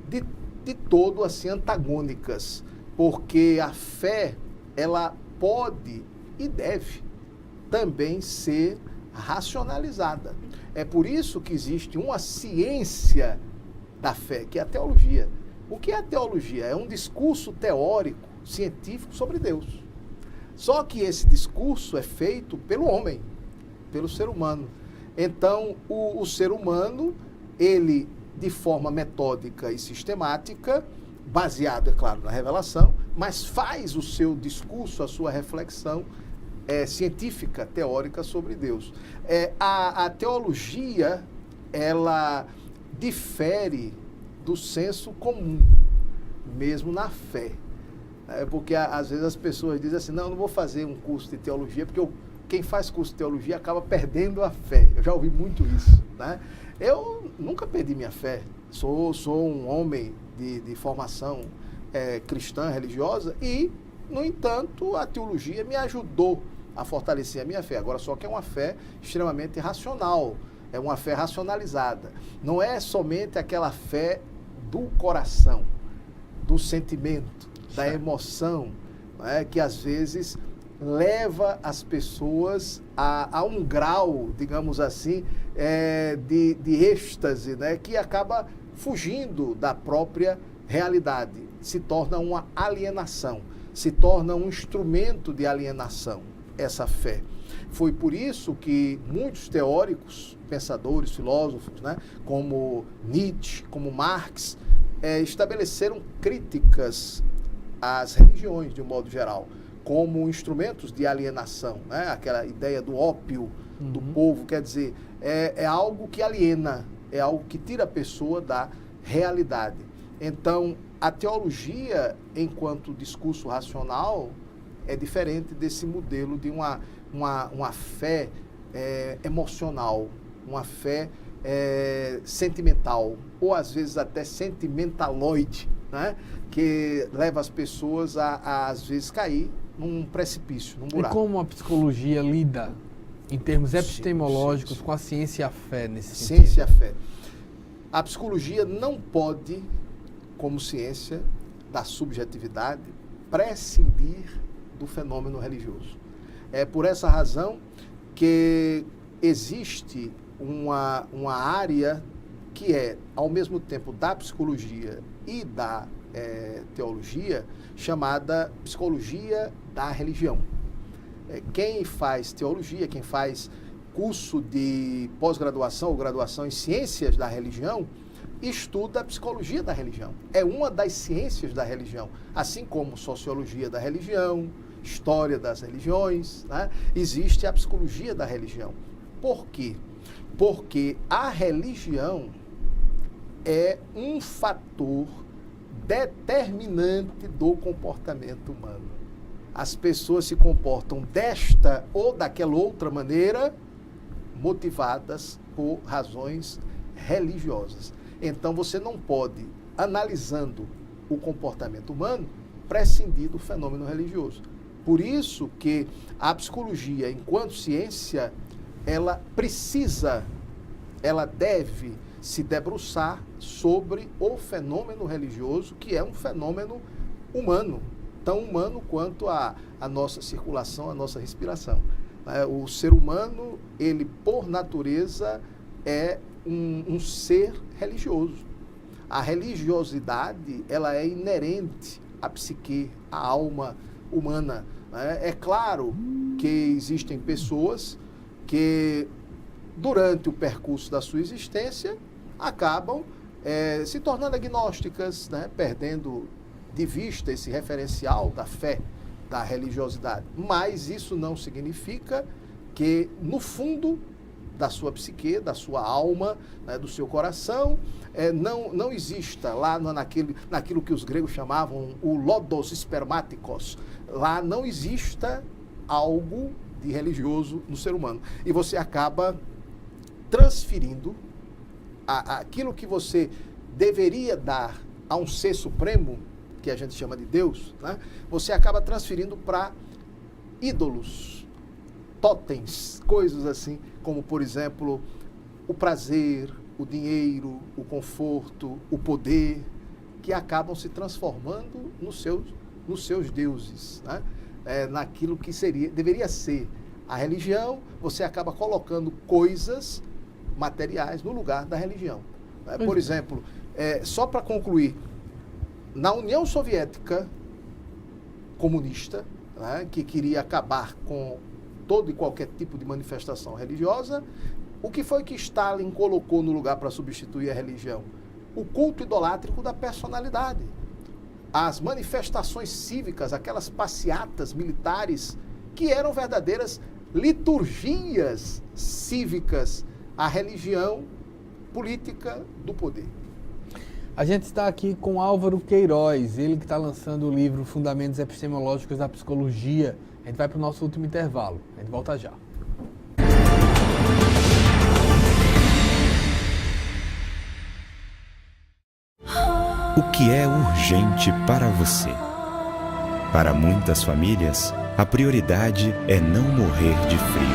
de todo assim antagônicas, porque a fé, ela pode e deve também ser racionalizada. É por isso que existe uma ciência da fé, que é a teologia. O que é a teologia? É um discurso teórico, científico sobre Deus. Só que esse discurso é feito pelo homem, pelo ser humano. Então, o ser humano, ele, de forma metódica e sistemática, baseado, é claro, na revelação, mas faz o seu discurso, a sua reflexão científica, teórica sobre Deus. A teologia, ela difere do senso comum, mesmo na fé. Porque às vezes as pessoas dizem assim, não vou fazer um curso de teologia, porque quem faz curso de teologia acaba perdendo a fé. Eu já ouvi muito isso, né? Eu nunca perdi minha fé. Sou um homem de formação cristã, religiosa, e, no entanto, a teologia me ajudou a fortalecer a minha fé. Agora, só que é uma fé extremamente racional, é uma fé racionalizada. Não é somente aquela fé do coração, do sentimento, da emoção, né, que às vezes leva as pessoas a um grau, digamos assim, de êxtase, né, que acaba fugindo da própria realidade. Se torna uma alienação, se torna um instrumento de alienação, essa fé. Foi por isso que muitos teóricos, pensadores, filósofos, né, como Nietzsche, como Marx, estabeleceram críticas às religiões, de um modo geral, como instrumentos de alienação, né? Aquela ideia do ópio do povo, quer dizer, é algo que aliena, é algo que tira a pessoa da realidade. Então, a teologia, enquanto discurso racional, é diferente desse modelo de uma fé emocional, uma fé sentimental, ou às vezes até sentimentaloide, né? Que leva as pessoas a às vezes cair num precipício, num buraco. E como a psicologia lida, em termos epistemológicos, sim. com a ciência e a fé nesse sentido? Ciência e a fé. A psicologia não pode, como ciência da subjetividade, prescindir do fenômeno religioso. É por essa razão que existe uma área que é, ao mesmo tempo, da psicologia e da teologia, chamada psicologia da religião. Quem faz teologia, quem faz curso de pós-graduação ou graduação em ciências da religião, estuda a psicologia da religião. É uma das ciências da religião, assim como sociologia da religião, história das religiões, né? Existe a psicologia da religião. Por quê? Porque a religião é um fator determinante do comportamento humano. As pessoas se comportam desta ou daquela outra maneira, motivadas por razões religiosas. Então você não pode, analisando o comportamento humano, prescindir do fenômeno religioso. Por isso que a psicologia, enquanto ciência, ela deve se debruçar sobre o fenômeno religioso, que é um fenômeno humano, tão humano quanto a nossa circulação, a nossa respiração. O ser humano, ele por natureza é um ser religioso. A religiosidade, ela é inerente à psique, à alma humana. É claro que existem pessoas que, durante o percurso da sua existência, acabam se tornando agnósticas, perdendo de vista esse referencial da fé, da religiosidade. Mas isso não significa que, no fundo da sua psique, da sua alma, do seu coração, não exista lá naquilo que os gregos chamavam o lodos spermáticos, lá não exista algo de religioso no ser humano. E você acaba transferindo aquilo que você deveria dar a um ser supremo, que a gente chama de Deus, você acaba transferindo para ídolos, totens, coisas assim, como, por exemplo, o prazer, o dinheiro, o conforto, o poder, que acabam se transformando nos seus deuses, naquilo que deveria ser a religião. Você acaba colocando coisas materiais no lugar da religião. Por exemplo, só para concluir, na União Soviética comunista, que queria acabar com todo e qualquer tipo de manifestação religiosa, o que foi que Stalin colocou no lugar para substituir a religião? O culto idolátrico da personalidade. As manifestações cívicas, aquelas passeatas militares, que eram verdadeiras liturgias cívicas, a religião política do poder. A gente está aqui com Álvaro Queiroz, ele que está lançando o livro Fundamentos Epistemológicos da Psicologia. A gente vai para o nosso último intervalo. A gente volta já. O que é urgente para você? Para muitas famílias, a prioridade é não morrer de frio.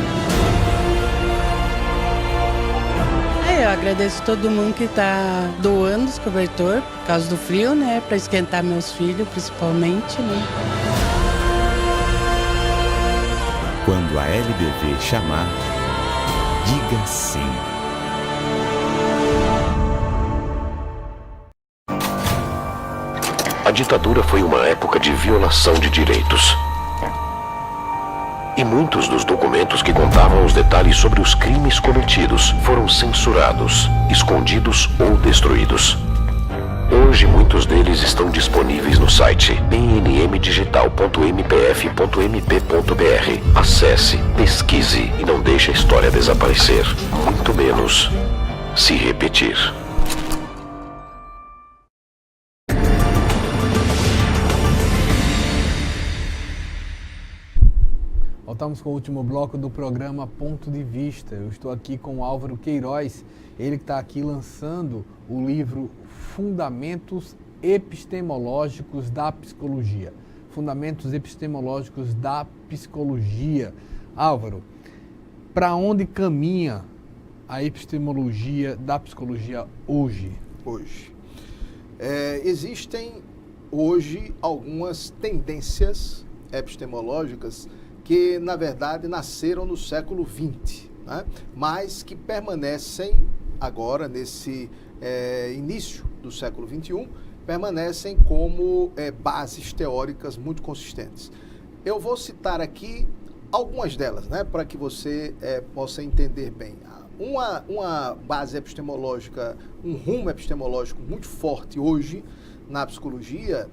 Eu agradeço todo mundo que está doando os cobertor por causa do frio, para esquentar meus filhos, principalmente, Quando a LBV chamar, diga sim. A ditadura foi uma época de violação de direitos. E muitos dos documentos que contavam os detalhes sobre os crimes cometidos foram censurados, escondidos ou destruídos. Hoje, muitos deles estão disponíveis no site pnmdigital.mpf.mp.br. Acesse, pesquise e não deixe a história desaparecer, muito menos se repetir. Voltamos com o último bloco do programa Ponto de Vista. Eu estou aqui com o Álvaro Queiroz, ele que está aqui lançando o livro Fundamentos Epistemológicos da Psicologia. Fundamentos Epistemológicos da Psicologia. Álvaro, para onde caminha a epistemologia da psicologia hoje? Existem hoje algumas tendências epistemológicas que, na verdade, nasceram no século XX, mas que permanecem agora, nesse início do século XXI, permanecem como bases teóricas muito consistentes. Eu vou citar aqui algumas delas, para que você possa entender bem. Uma base epistemológica, um rumo epistemológico muito forte hoje na psicologia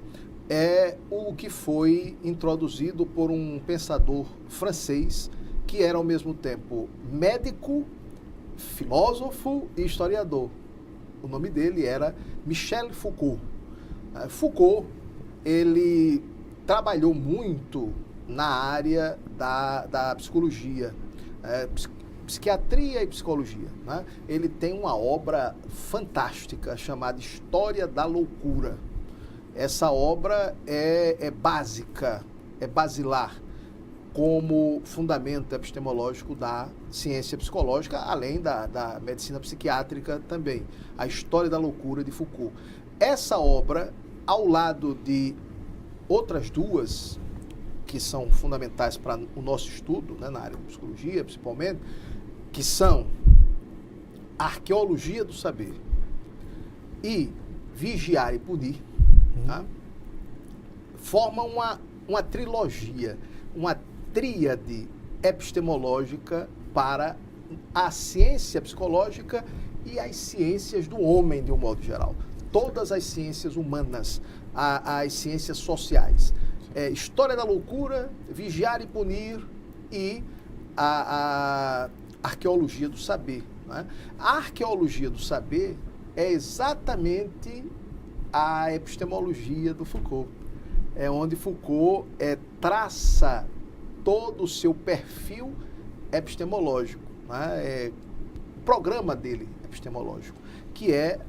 é o que foi introduzido por um pensador francês que era ao mesmo tempo médico, filósofo e historiador. O nome dele era Michel Foucault. Foucault, ele trabalhou muito na área da psicologia, psiquiatria e psicologia, né? Ele tem uma obra fantástica chamada História da Loucura. Essa obra é básica, é basilar, como fundamento epistemológico da ciência psicológica, além da medicina psiquiátrica também. A História da Loucura de Foucault. Essa obra, ao lado de outras duas que são fundamentais para o nosso estudo, né, na área de psicologia, principalmente, que são Arqueologia do Saber e Vigiar e Punir, tá? Formam uma trilogia, uma tríade epistemológica para a ciência psicológica e as ciências do homem, de um modo geral. Todas as ciências humanas, as ciências sociais. História da Loucura, Vigiar e Punir e a Arqueologia do Saber, né? A Arqueologia do Saber é exatamente a epistemologia do Foucault. É onde Foucault traça todo o seu perfil epistemológico, né? O programa dele epistemológico, que é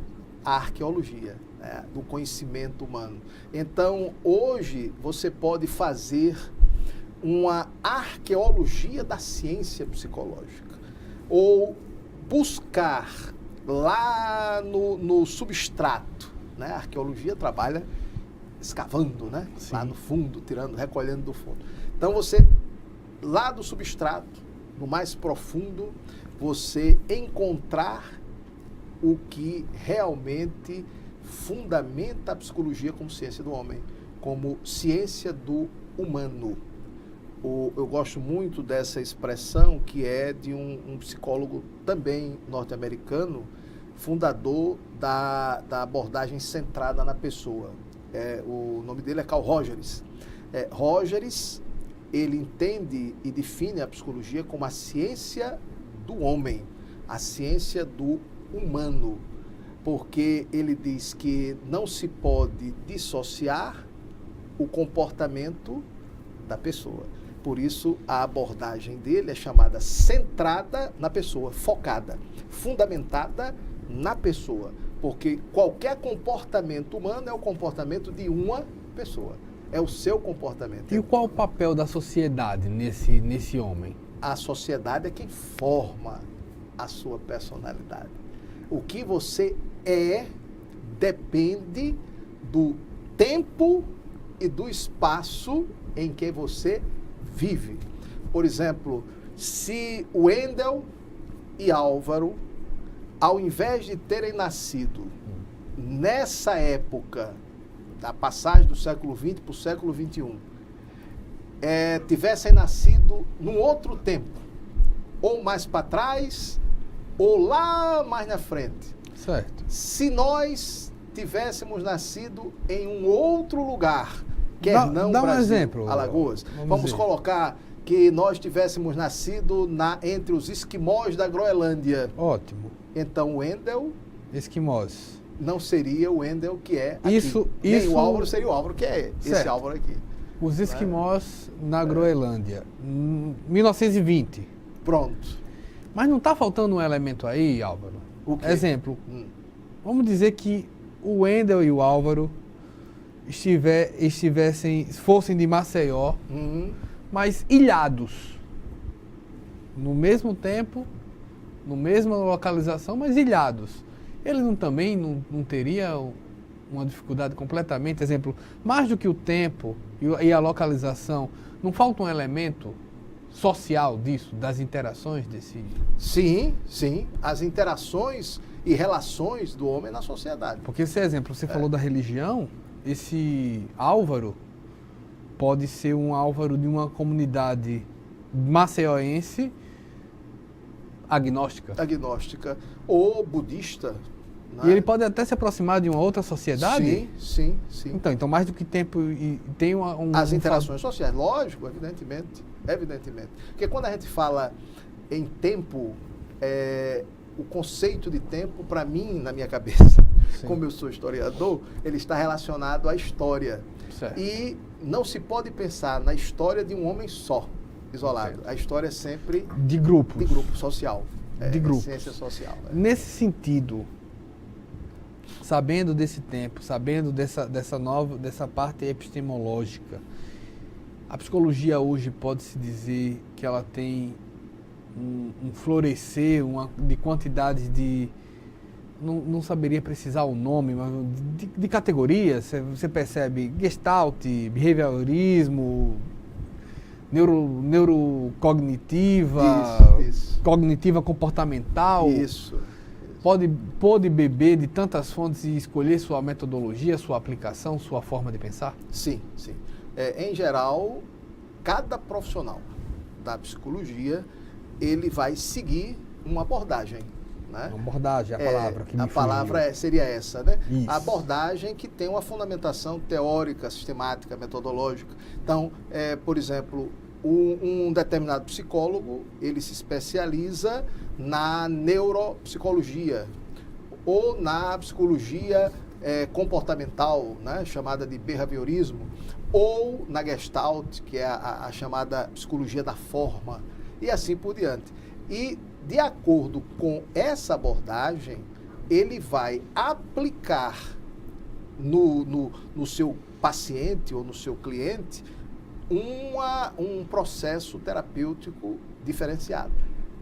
a arqueologia, né, do conhecimento humano. Então, hoje, você pode fazer uma arqueologia da ciência psicológica, ou buscar lá no substrato, né? A arqueologia trabalha escavando, né? Lá no fundo, recolhendo do fundo. Então, você, lá do substrato, no mais profundo, você encontrar o que realmente fundamenta a psicologia como ciência do homem, como ciência do humano. Eu gosto muito dessa expressão, que é de um psicólogo também norte-americano, fundador da abordagem centrada na pessoa. O nome dele é Carl Rogers. Rogers, ele entende e define a psicologia como a ciência do homem, a ciência do humano, porque ele diz que não se pode dissociar o comportamento da pessoa. Por isso, a abordagem dele é chamada centrada na pessoa, focada, fundamentada na pessoa, porque qualquer comportamento humano é o comportamento de uma pessoa, é o seu comportamento. E qual o papel da sociedade nesse homem? A sociedade é quem forma a sua personalidade. O que você depende do tempo e do espaço em que você vive. Por exemplo, se Wendel e Álvaro, ao invés de terem nascido nessa época da passagem do século XX para o século XXI, tivessem nascido num outro tempo, ou mais para trás, ou lá mais na frente. Certo. Se nós tivéssemos nascido em um outro lugar, não dá Brasil, um exemplo, Alagoas, vamos colocar que nós tivéssemos nascido entre os esquimós da Groenlândia. Ótimo. Então, o Wendel... Esquimós. Não seria o Wendel que é aqui. Nem o Álvaro seria o Álvaro que é certo. Esse Álvaro aqui. Os esquimós na Groenlândia, 1920. Pronto. Mas não está faltando um elemento aí, Álvaro? O quê? Exemplo, vamos dizer que o Wendel e o Álvaro fossem de Maceió, mas ilhados. No mesmo tempo, na mesma localização, mas ilhados. Ele também não teria uma dificuldade completamente? Exemplo, mais do que o tempo e a localização, não falta um elemento social disso, das interações desse... Sim, as interações e relações do homem na sociedade. Porque esse exemplo, você falou da religião, esse Álvaro pode ser um Álvaro de uma comunidade maceioense agnóstica. Ou budista, E ele pode até se aproximar de uma outra sociedade? Sim. Então mais do que tempo, tem as interações sociais, lógico, evidentemente. Porque quando a gente fala em tempo, o conceito de tempo, para mim, na minha cabeça, como eu sou historiador, ele está relacionado à história. Certo. E não se pode pensar na história de um homem só, isolado. A história é sempre de grupos. De grupo social. De grupos. Ciência social. Nesse sentido, sabendo desse tempo, sabendo dessa parte epistemológica, a psicologia hoje pode-se dizer que ela tem um florescer de quantidades de... Não saberia precisar o nome, mas de categorias. Você percebe Gestalt, behaviorismo, neurocognitiva, cognitiva comportamental. Isso. Pode beber de tantas fontes e escolher sua metodologia, sua aplicação, sua forma de pensar? Sim. Em geral, cada profissional da psicologia, ele vai seguir uma abordagem. Né? Uma abordagem, a palavra que me A palavra seria essa, né? Isso. A abordagem que tem uma fundamentação teórica, sistemática, metodológica. Então, por exemplo, um determinado psicólogo, ele se especializa na neuropsicologia ou na psicologia comportamental, né? Chamada de behaviorismo, ou na Gestalt, que é a chamada psicologia da forma, e assim por diante. E, de acordo com essa abordagem, ele vai aplicar no seu paciente ou no seu cliente um processo terapêutico diferenciado,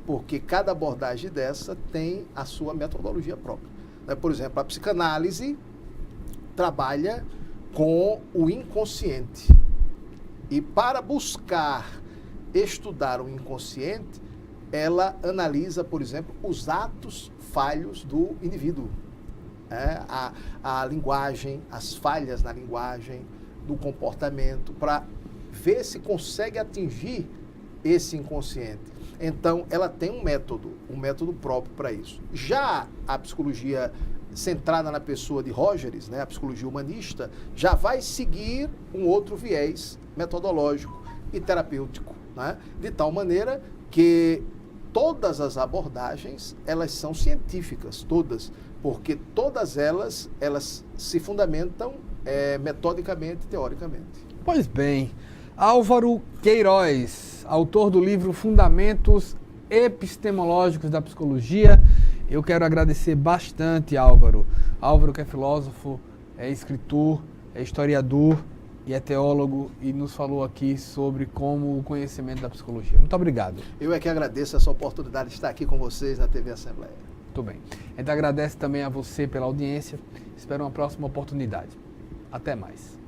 porque cada abordagem dessa tem a sua metodologia própria. Por exemplo, a psicanálise trabalha com o inconsciente, e para buscar estudar o inconsciente, ela analisa, por exemplo, os atos falhos do indivíduo. A linguagem, as falhas na linguagem, do comportamento, para ver se consegue atingir esse inconsciente. Então, ela tem um método próprio para isso. Já a psicologia centrada na pessoa de Rogers, né, a psicologia humanista, já vai seguir um outro viés metodológico e terapêutico, né, de tal maneira que todas as abordagens, elas são científicas, todas, porque todas elas se fundamentam metodicamente, teoricamente. Pois bem, Álvaro Queiroz, autor do livro Fundamentos Epistemológicos da Psicologia. Eu quero agradecer bastante, Álvaro. Álvaro, que é filósofo, é escritor, é historiador e é teólogo, e nos falou aqui sobre como o conhecimento da psicologia. Muito obrigado. Eu é que agradeço essa oportunidade de estar aqui com vocês na TV Assembleia. Muito bem. A gente agradece também a você pela audiência. Espero uma próxima oportunidade. Até mais.